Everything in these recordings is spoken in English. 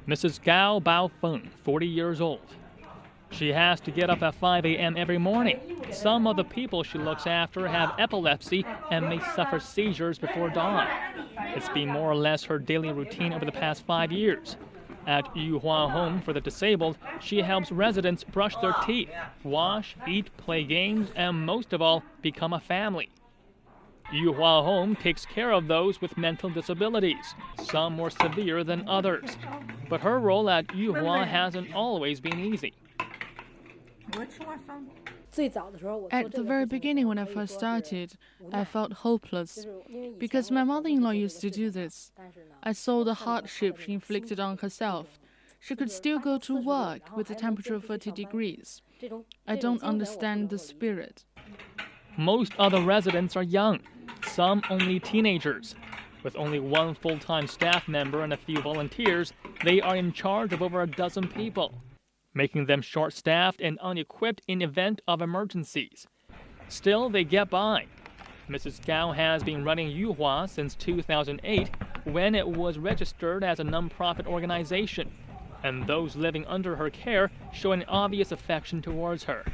Mrs. Gao Baofeng, 40 years old. She has to get up at 5 a.m. every morning. Some of the people she looks after have epilepsy and may suffer seizures before dawn. It's been more or less her daily routine over the past 5 years. At Yuhua Home for the Disabled, she helps residents brush their teeth, wash, eat, play games, and most of all, become a family. Yuhua Home takes care of those with mental disabilities, some more severe than others. But her role at Yuhua hasn't always been easy. At the very beginning, when I first started, I felt hopeless because my mother-in-law used to do this. I saw the hardship she inflicted on herself. She could still go to work with a temperature of 30 degrees. I don't understand the spirit. Most other residents are young, some only teenagers. With only one full-time staff member and a few volunteers, they are in charge of over a dozen people, making them short-staffed and unequipped in event of emergencies. Still, they get by. Mrs. Gao has been running Yuhua since 2008, when it was registered as a non-profit organization, and those living under her care show an obvious affection towards her.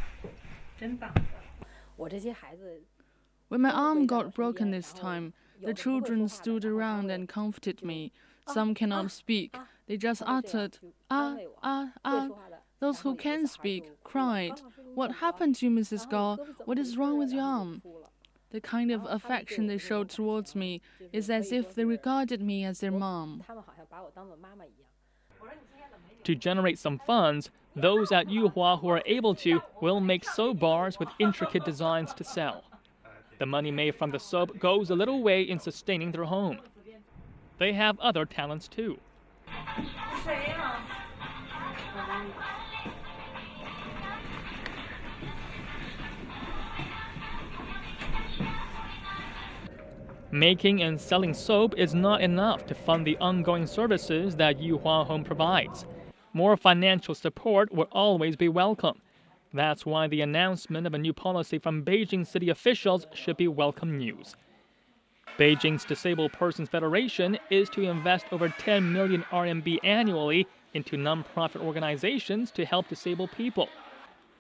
When my arm got broken this time, the children stood around and comforted me. Some cannot speak. They just uttered, ah, ah, ah. Those who can speak cried, "What happened to you, Mrs. Gao? What is wrong with your arm?" The kind of affection they showed towards me is as if they regarded me as their mom. To generate some funds, those at Yuhua who are able to will make soap bars with intricate designs to sell. The money made from the soap goes a little way in sustaining their home. They have other talents too. Making and selling soap is not enough to fund the ongoing services that Yuhua Home provides. More financial support will always be welcome. That's why the announcement of a new policy from Beijing city officials should be welcome news. Beijing's Disabled Persons Federation is to invest over 10 million RMB annually into non-profit organizations to help disabled people.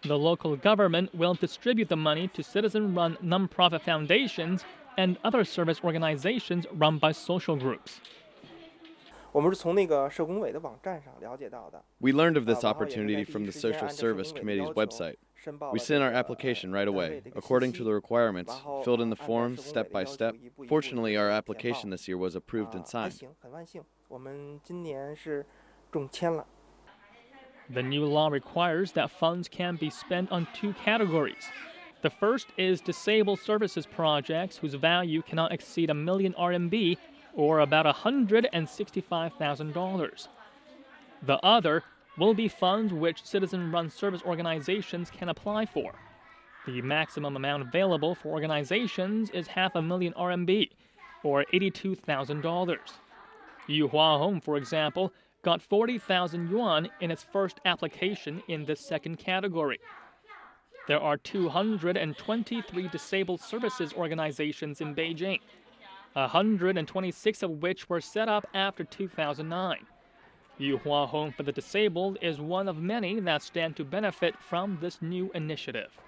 The local government will distribute the money to citizen-run non-profit foundations and other service organizations run by social groups. We learned of this opportunity from the Social Service Committee's website. We sent our application right away, according to the requirements, filled in the forms step by step. Fortunately, our application this year was approved and signed. The new law requires that funds can be spent on two categories. The first is disabled services projects whose value cannot exceed 1 million RMB, or about $165,000. The other will be funds which citizen-run service organizations can apply for. The maximum amount available for organizations is 500,000 RMB, or $82,000. Yuhua Home, for example, got 40,000 yuan in its first application in this second category. There are 223 disabled services organizations in Beijing, 126 of which were set up after 2009. Yuhua Home for the Disabled is one of many that stand to benefit from this new initiative.